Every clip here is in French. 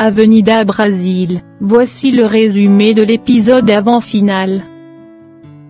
Avenida Brasil. Voici le résumé de l'épisode avant-finale.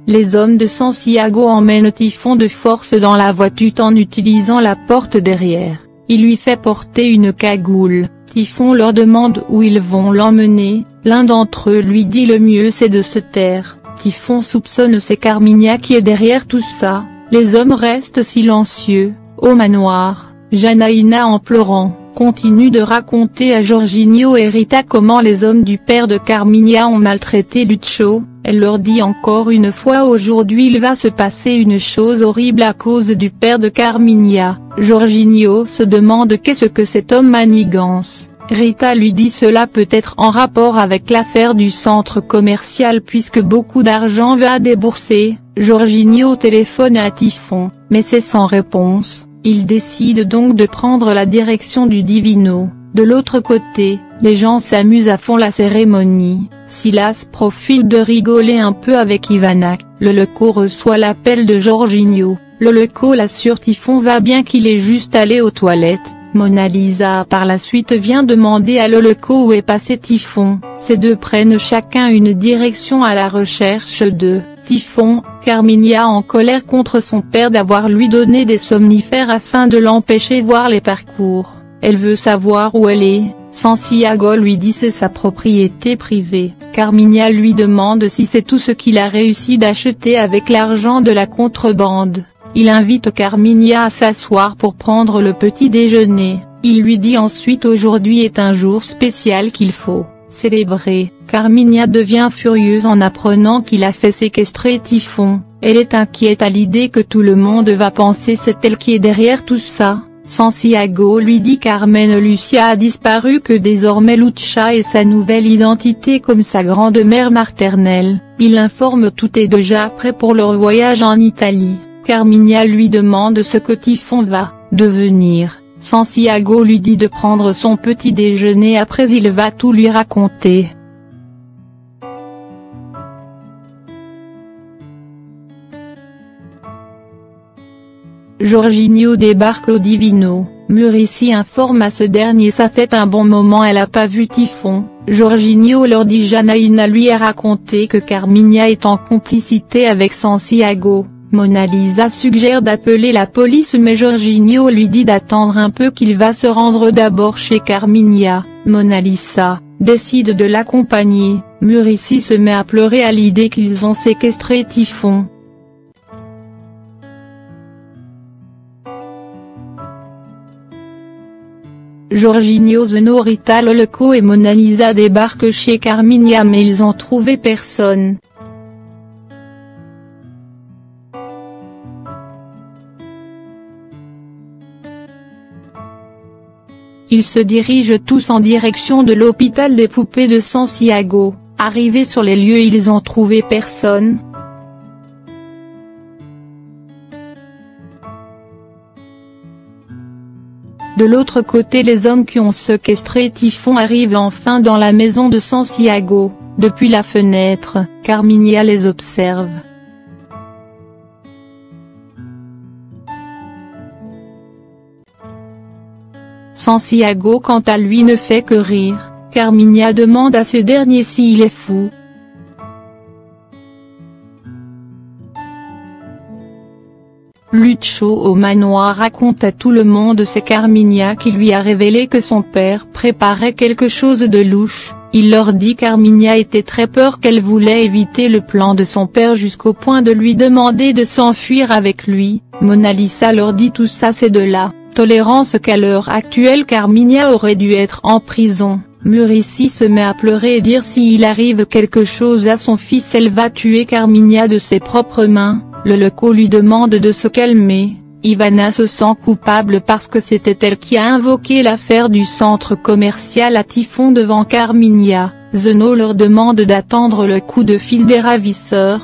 Les hommes de Santiago emmènent Typhon de force dans la voiture en utilisant la porte derrière. Il lui fait porter une cagoule. Typhon leur demande où ils vont l'emmener. L'un d'entre eux lui dit le mieux c'est de se taire. Typhon soupçonne c'est Carminha qui est derrière tout ça. Les hommes restent silencieux. Au manoir, Janaína en pleurant, continue de raconter à Jorginho et Rita comment les hommes du père de Carminha ont maltraité Lucho. Elle leur dit encore une fois aujourd'hui il va se passer une chose horrible à cause du père de Carminha. Jorginho se demande qu'est-ce que cet homme manigance. Rita lui dit cela peut être en rapport avec l'affaire du centre commercial puisque beaucoup d'argent va débourser. Jorginho téléphone à Typhon, mais c'est sans réponse. Il décide donc de prendre la direction du Divino. De l'autre côté, les gens s'amusent à fond la cérémonie. Silas profite de rigoler un peu avec Ivana. Le Leco reçoit l'appel de Jorginho. Le Leco l'assure Typhon va bien qu'il est juste allé aux toilettes. Mona Lisa par la suite vient demander à Le Leco où est passé Typhon. Ces deux prennent chacun une direction à la recherche de Typhon. Carminha en colère contre son père d'avoir lui donné des somnifères afin de l'empêcher voir les parcours. Elle veut savoir où elle est. Santiago lui dit c'est sa propriété privée. Carminha lui demande si c'est tout ce qu'il a réussi d'acheter avec l'argent de la contrebande. Il invite Carminha à s'asseoir pour prendre le petit déjeuner. Il lui dit ensuite aujourd'hui est un jour spécial qu'il faut célébrer. Carminha devient furieuse en apprenant qu'il a fait séquestrer Typhon. Elle est inquiète à l'idée que tout le monde va penser c'est elle qui est derrière tout ça. Santiago lui dit qu'Armen Lucia a disparu que désormais Lucha est sa nouvelle identité comme sa grande-mère maternelle. Il informe tout est déjà prêt pour leur voyage en Italie. Carminha lui demande ce que Typhon va devenir. Santiago lui dit de prendre son petit déjeuner après il va tout lui raconter. Jorginho débarque au Divino. Muricy informe à ce dernier ça fait un bon moment elle a pas vu Typhon. Jorginho leur dit Janaína lui a raconté que Carminha est en complicité avec Santiago. Mona Lisa suggère d'appeler la police mais Jorginho lui dit d'attendre un peu qu'il va se rendre d'abord chez Carminha. Mona Lisa décide de l'accompagner. Muricy se met à pleurer à l'idée qu'ils ont séquestré Typhon. Jorginho, Zeno, Rita, Le Leco et Mona Lisa débarquent chez Carminha mais ils ont trouvé personne. Ils se dirigent tous en direction de l'hôpital des poupées de Santiago. Arrivés sur les lieux ils ont trouvé personne. De l'autre côté les hommes qui ont séquestré Typhon arrivent enfin dans la maison de Santiago. Depuis la fenêtre, Carminha les observe. Santiago quant à lui ne fait que rire. Carminha demande à ce dernier s'il est fou. Lucho au manoir raconte à tout le monde c'est Carminha qui lui a révélé que son père préparait quelque chose de louche. Il leur dit Carminha était très peur qu'elle voulait éviter le plan de son père jusqu'au point de lui demander de s'enfuir avec lui. Mona Lisa leur dit tout ça c'est de la tolérance qu'à l'heure actuelle Carminha aurait dû être en prison. Muricy se met à pleurer et dire s'il arrive quelque chose à son fils elle va tuer Carminha de ses propres mains. Le Leco lui demande de se calmer. Ivana se sent coupable parce que c'était elle qui a invoqué l'affaire du centre commercial à Typhon devant Carminha. Zeno leur demande d'attendre le coup de fil des ravisseurs.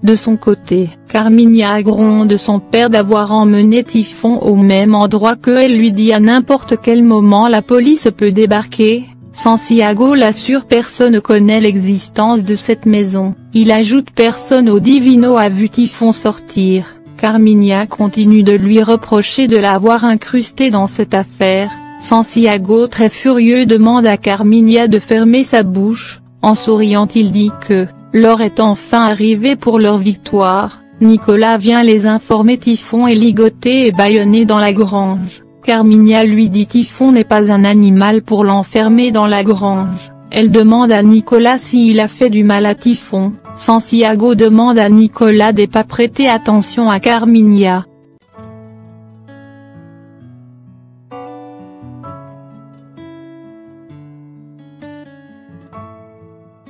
De son côté, Carminha gronde son père d'avoir emmené Typhon au même endroit que elle lui dit à n'importe quel moment la police peut débarquer. Santiago l'assure personne ne connaît l'existence de cette maison. Il ajoute personne au Divino a vu Typhon sortir. Carmigna continue de lui reprocher de l'avoir incrusté dans cette affaire. Santiago très furieux demande à Carmigna de fermer sa bouche. En souriant il dit que, l'heure est enfin arrivée pour leur victoire. Nicolas vient les informer Typhon est ligoté et bâillonné dans la grange. Carmigna lui dit Typhon n'est pas un animal pour l'enfermer dans la grange. Elle demande à Nicolas s'il a fait du mal à Typhon. Santiago demande à Nicolas de ne pas prêter attention à Carmigna.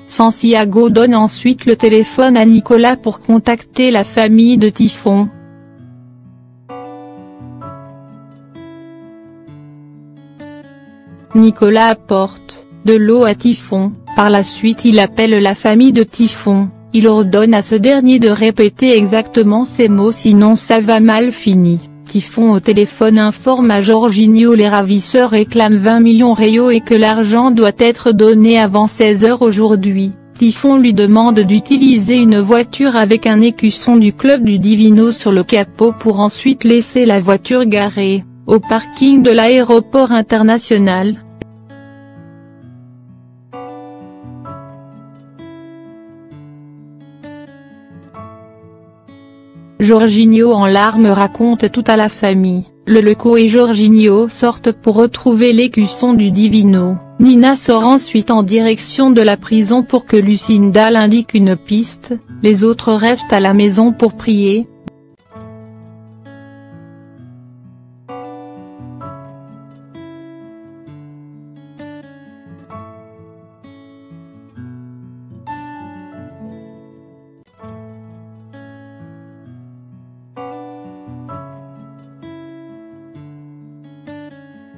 Santiago donne ensuite le téléphone à Nicolas pour contacter la famille de Typhon. Nicolas apporte de l'eau à Typhon. Par la suite il appelle la famille de Typhon. Il ordonne à ce dernier de répéter exactement ces mots sinon ça va mal finir. Typhon au téléphone informe à Jorginho les ravisseurs réclament 20 millions Rio et que l'argent doit être donné avant 16 h aujourd'hui. Typhon lui demande d'utiliser une voiture avec un écusson du club du Divino sur le capot pour ensuite laisser la voiture garée au parking de l'aéroport international. Jorginho en larmes raconte tout à la famille. Le Leco et Jorginho sortent pour retrouver l'écusson du Divino. Nina sort ensuite en direction de la prison pour que Lucinda l'indique une piste, les autres restent à la maison pour prier.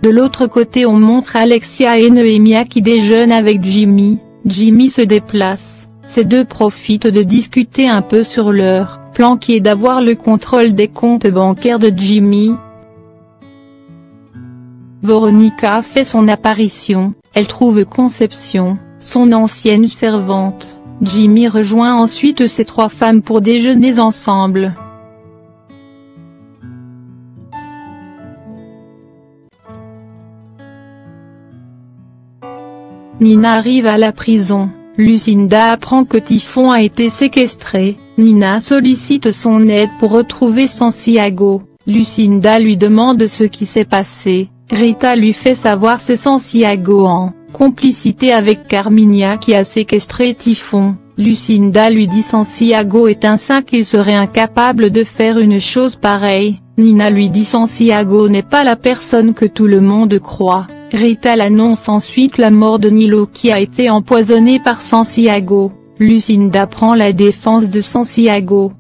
De l'autre côté on montre Alexia et Noémia qui déjeunent avec Jimmy. Jimmy se déplace, ces deux profitent de discuter un peu sur leur plan qui est d'avoir le contrôle des comptes bancaires de Jimmy. Veronica fait son apparition, elle trouve Conception, son ancienne servante. Jimmy rejoint ensuite ces trois femmes pour déjeuner ensemble. Nina arrive à la prison, Lucinda apprend que Typhon a été séquestré, Nina sollicite son aide pour retrouver Santiago, Lucinda lui demande ce qui s'est passé, Rita lui fait savoir c'est Santiago en complicité avec Carmigna qui a séquestré Typhon, Lucinda lui dit Santiago est un saint qu'il serait incapable de faire une chose pareille, Nina lui dit Santiago n'est pas la personne que tout le monde croit. Rita l'annonce ensuite la mort de Nilo qui a été empoisonné par Santiago, Lucinda prend la défense de Santiago.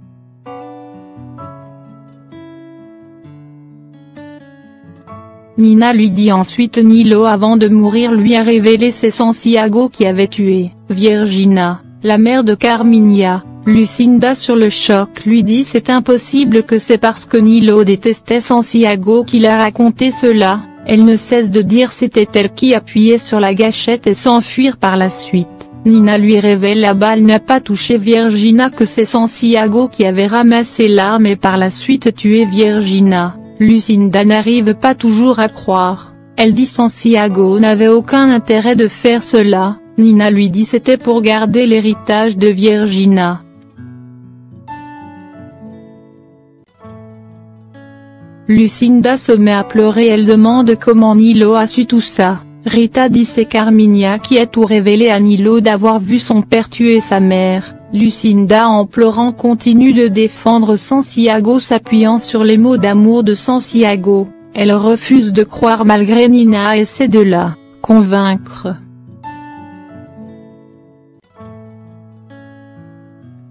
Nina lui dit ensuite Nilo avant de mourir lui a révélé c'est Santiago qui avait tué Virginia, la mère de Carmigna. Lucinda sur le choc lui dit c'est impossible que c'est parce que Nilo détestait Santiago qu'il a raconté cela. Elle ne cesse de dire c'était elle qui appuyait sur la gâchette et s'enfuir par la suite. Nina lui révèle la balle n'a pas touché Virginia que c'est Santiago qui avait ramassé l'arme et par la suite tué Virginia. Lucinda n'arrive pas toujours à croire. Elle dit Santiago n'avait aucun intérêt de faire cela. Nina lui dit c'était pour garder l'héritage de Virginia. Lucinda se met à pleurer elle demande comment Nilo a su tout ça, Rita dit c'est Carmigna qui a tout révélé à Nilo d'avoir vu son père tuer sa mère, Lucinda en pleurant continue de défendre Santiago s'appuyant sur les mots d'amour de Santiago, elle refuse de croire malgré Nina essaie de la convaincre.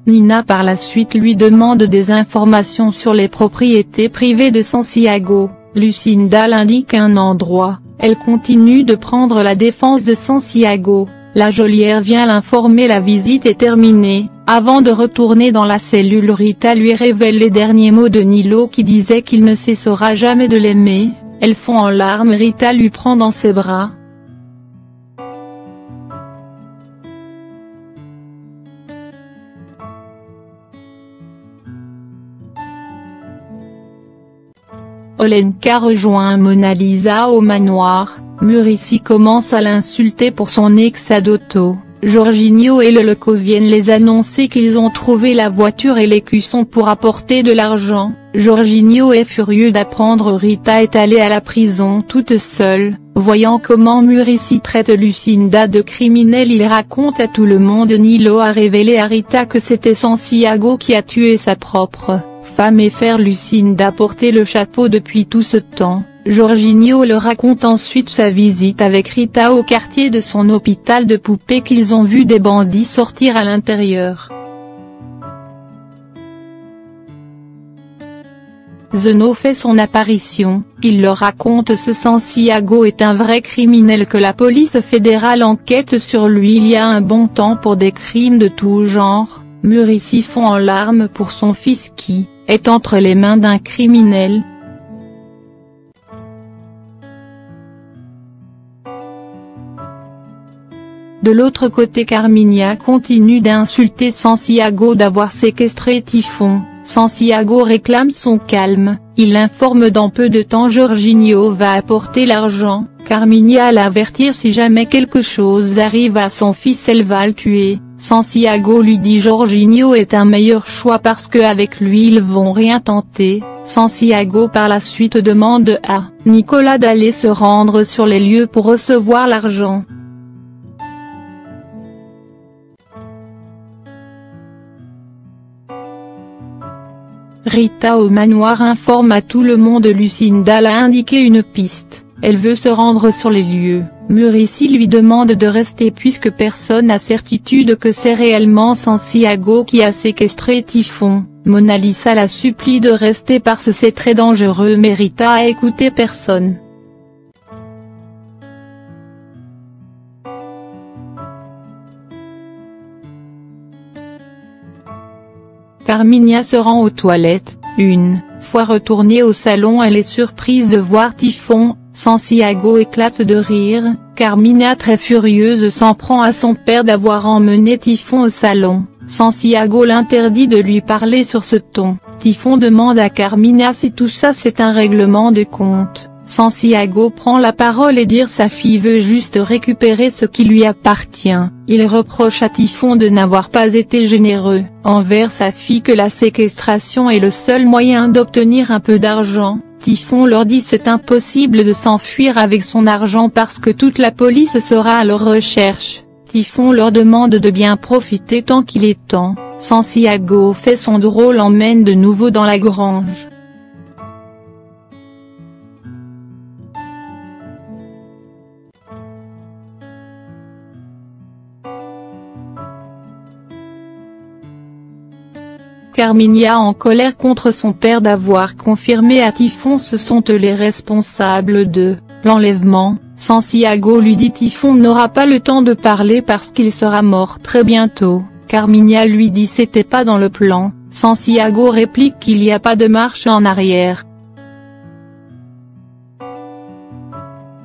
Nina par la suite lui demande des informations sur les propriétés privées de Santiago, Lucinda l'indique un endroit, elle continue de prendre la défense de Santiago, la geôlière vient l'informer la visite est terminée, avant de retourner dans la cellule Rita lui révèle les derniers mots de Nilo qui disait qu'il ne cessera jamais de l'aimer, elle fond en larmes Rita lui prend dans ses bras. Olenka rejoint Mona Lisa au manoir, Muricy commence à l'insulter pour son ex-ado. Jorginho et Leloko viennent les annoncer qu'ils ont trouvé la voiture et l'écusson pour apporter de l'argent. Jorginho est furieux d'apprendre Rita est allée à la prison toute seule. Voyant comment Muricy traite Lucinda de criminelle, il raconte à tout le monde. Nilo a révélé à Rita que c'était Santiago qui a tué sa propre femme et faire Lucinda porter le chapeau depuis tout ce temps. Jorginho leur raconte ensuite sa visite avec Rita au quartier de son hôpital de poupées qu'ils ont vu des bandits sortir à l'intérieur. Zeno fait son apparition, il leur raconte ce Santiago est un vrai criminel que la police fédérale enquête sur lui il y a un bon temps pour des crimes de tout genre. Muricy fond en larmes pour son fils qui est entre les mains d'un criminel. De l'autre côté, Carminha continue d'insulter Santiago d'avoir séquestré Typhon. Santiago réclame son calme, il informe dans peu de temps Jorginho va apporter l'argent, Carminha l'avertir si jamais quelque chose arrive à son fils elle va le tuer. Santiago lui dit Jorginho est un meilleur choix parce que avec lui ils vont rien tenter. Santiago par la suite demande à Nicolas d'aller se rendre sur les lieux pour recevoir l'argent. Rita au manoir informe à tout le monde Lucinda l'a indiqué une piste, elle veut se rendre sur les lieux. Muricy lui demande de rester puisque personne n'a certitude que c'est réellement Santiago qui a séquestré Typhon. Mona Lisa la supplie de rester parce que c'est très dangereux mais Rita a écouté personne. Carminha se rend aux toilettes, une fois retournée au salon elle est surprise de voir Typhon, Santiago éclate de rire, Carminha très furieuse s'en prend à son père d'avoir emmené Typhon au salon, Santiago l'interdit de lui parler sur ce ton, Typhon demande à Carminha si tout ça c'est un règlement de compte. Santiago prend la parole et dit sa fille veut juste récupérer ce qui lui appartient, il reproche à Typhon de n'avoir pas été généreux envers sa fille que la séquestration est le seul moyen d'obtenir un peu d'argent. Typhon leur dit c'est impossible de s'enfuir avec son argent parce que toute la police sera à leur recherche. Typhon leur demande de bien profiter tant qu'il est temps, Santiago fait son drôle emmène de nouveau dans la grange. Carminha en colère contre son père d'avoir confirmé à Typhon ce sont eux les responsables de l'enlèvement. Santiago lui dit Typhon n'aura pas le temps de parler parce qu'il sera mort très bientôt. Carminha lui dit c'était pas dans le plan. Santiago réplique qu'il n'y a pas de marche en arrière.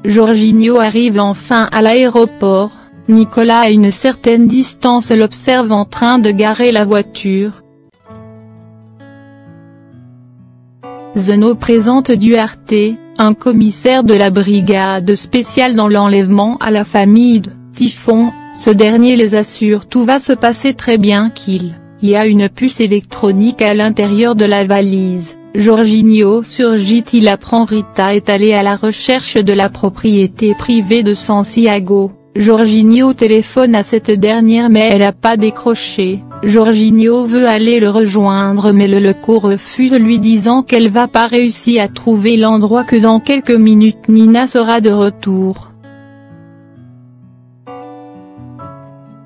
Jorginho arrive enfin à l'aéroport, Nicolas à une certaine distance l'observe en train de garer la voiture. Zeno présente Duarte, un commissaire de la brigade spéciale dans l'enlèvement à la famille de Typhon, ce dernier les assure tout va se passer très bien qu'il y a une puce électronique à l'intérieur de la valise. Jorginho surgit il apprend Rita est allée à la recherche de la propriété privée de Santiago. Jorginho téléphone à cette dernière mais elle n'a pas décroché. Jorginho veut aller le rejoindre mais Leloko refuse lui disant qu'elle va pas réussir à trouver l'endroit que dans quelques minutes Nina sera de retour.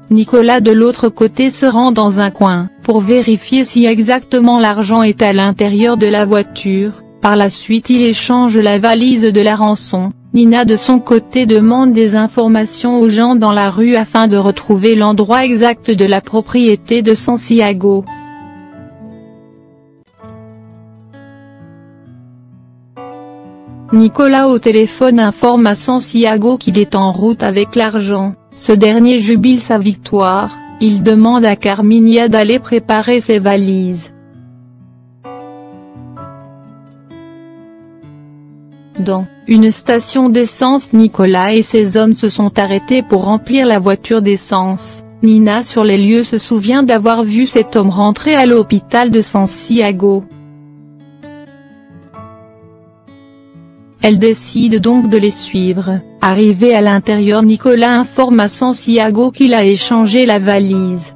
Nicolas de l'autre côté se rend dans un coin, pour vérifier si exactement l'argent est à l'intérieur de la voiture, par la suite il échange la valise de la rançon. Nina de son côté demande des informations aux gens dans la rue afin de retrouver l'endroit exact de la propriété de Santiago. Nicolas au téléphone informe à Santiago qu'il est en route avec l'argent, ce dernier jubile sa victoire, il demande à Carminha d'aller préparer ses valises. Dans une station d'essence, Nicolas et ses hommes se sont arrêtés pour remplir la voiture d'essence. Nina sur les lieux se souvient d'avoir vu cet homme rentrer à l'hôpital de Santiago. Elle décide donc de les suivre. Arrivé à l'intérieur, Nicolas informe à Santiago qu'il a échangé la valise.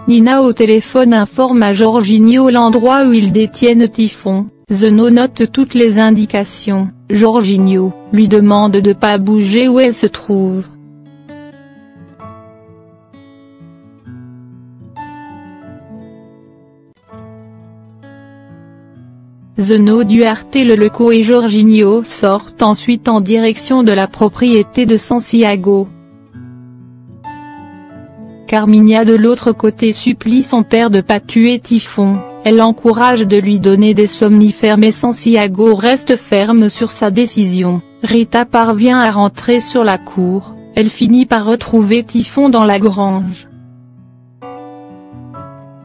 Nina au téléphone informe à Jorginho l'endroit où ils détiennent Typhon. Zeno note toutes les indications. Jorginho lui demande de pas bouger où elle se trouve. Zeno, Duarte, le Leco et Jorginho sortent ensuite en direction de la propriété de Santiago. Carminha de l'autre côté supplie son père de pas tuer Typhon, elle l'encourage de lui donner des somnifères mais Santiago reste ferme sur sa décision. Rita parvient à rentrer sur la cour, elle finit par retrouver Typhon dans la grange.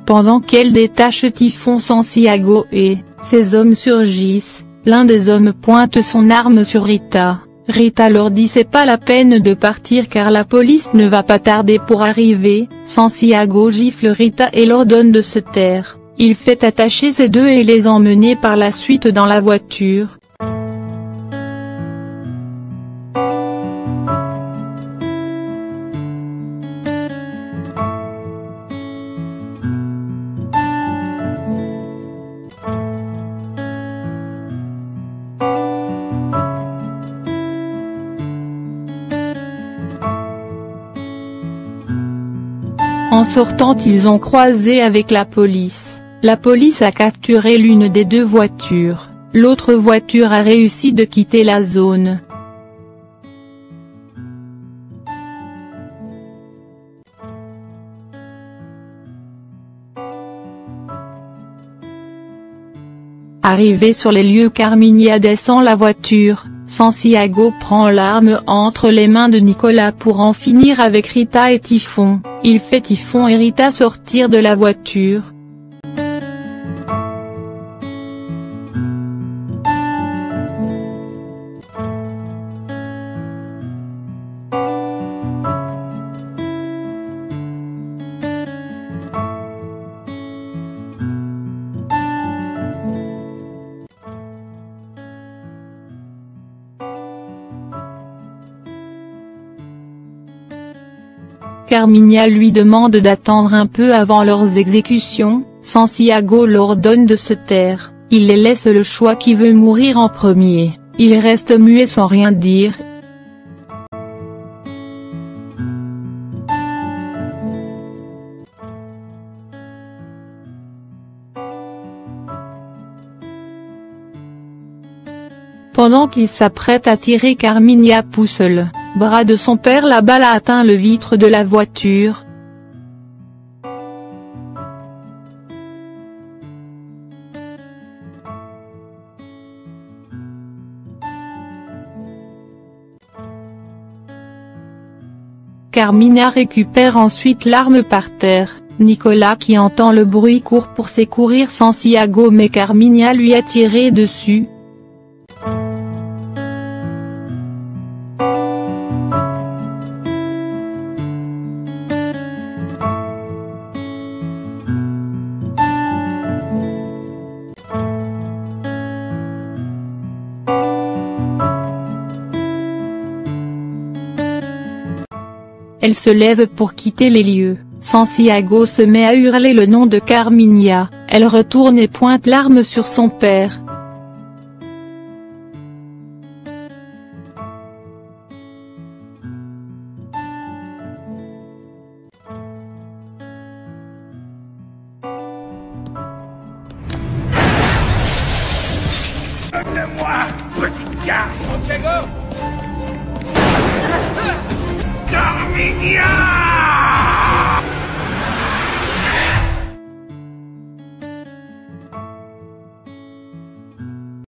Pendant qu'elle détache Typhon, Santiago et ses hommes surgissent, l'un des hommes pointe son arme sur Rita. Rita leur dit c'est pas la peine de partir car la police ne va pas tarder pour arriver. Santiago gifle Rita et leur donne de se taire. Il fait attacher ces deux et les emmener par la suite dans la voiture. En sortant, ils ont croisé avec la police. La police a capturé l'une des deux voitures, l'autre voiture a réussi de quitter la zone. Arrivé sur les lieux, Carminha descend la voiture. Santiago prend l'arme entre les mains de Nicolas pour en finir avec Rita et Typhon. Il fait Typhon et Rita sortir de la voiture. Carminha lui demande d'attendre un peu avant leurs exécutions. Santiago leur donne de se taire, il les laisse le choix qui veut mourir en premier. Ils restent muets sans rien dire. Pendant qu'il s'apprête à tirer, Carminha pousse le bras de son père, la balle a atteint le vitre de la voiture. Carminha récupère ensuite l'arme par terre. Nicolas, qui entend le bruit, court pour secourir Santiago mais Carminha lui a tiré dessus. Elle se lève pour quitter les lieux. Santiago se met à hurler le nom de Carminha, elle retourne et pointe l'arme sur son père. Donne-moi, petit garçon. Santiago! Carminha!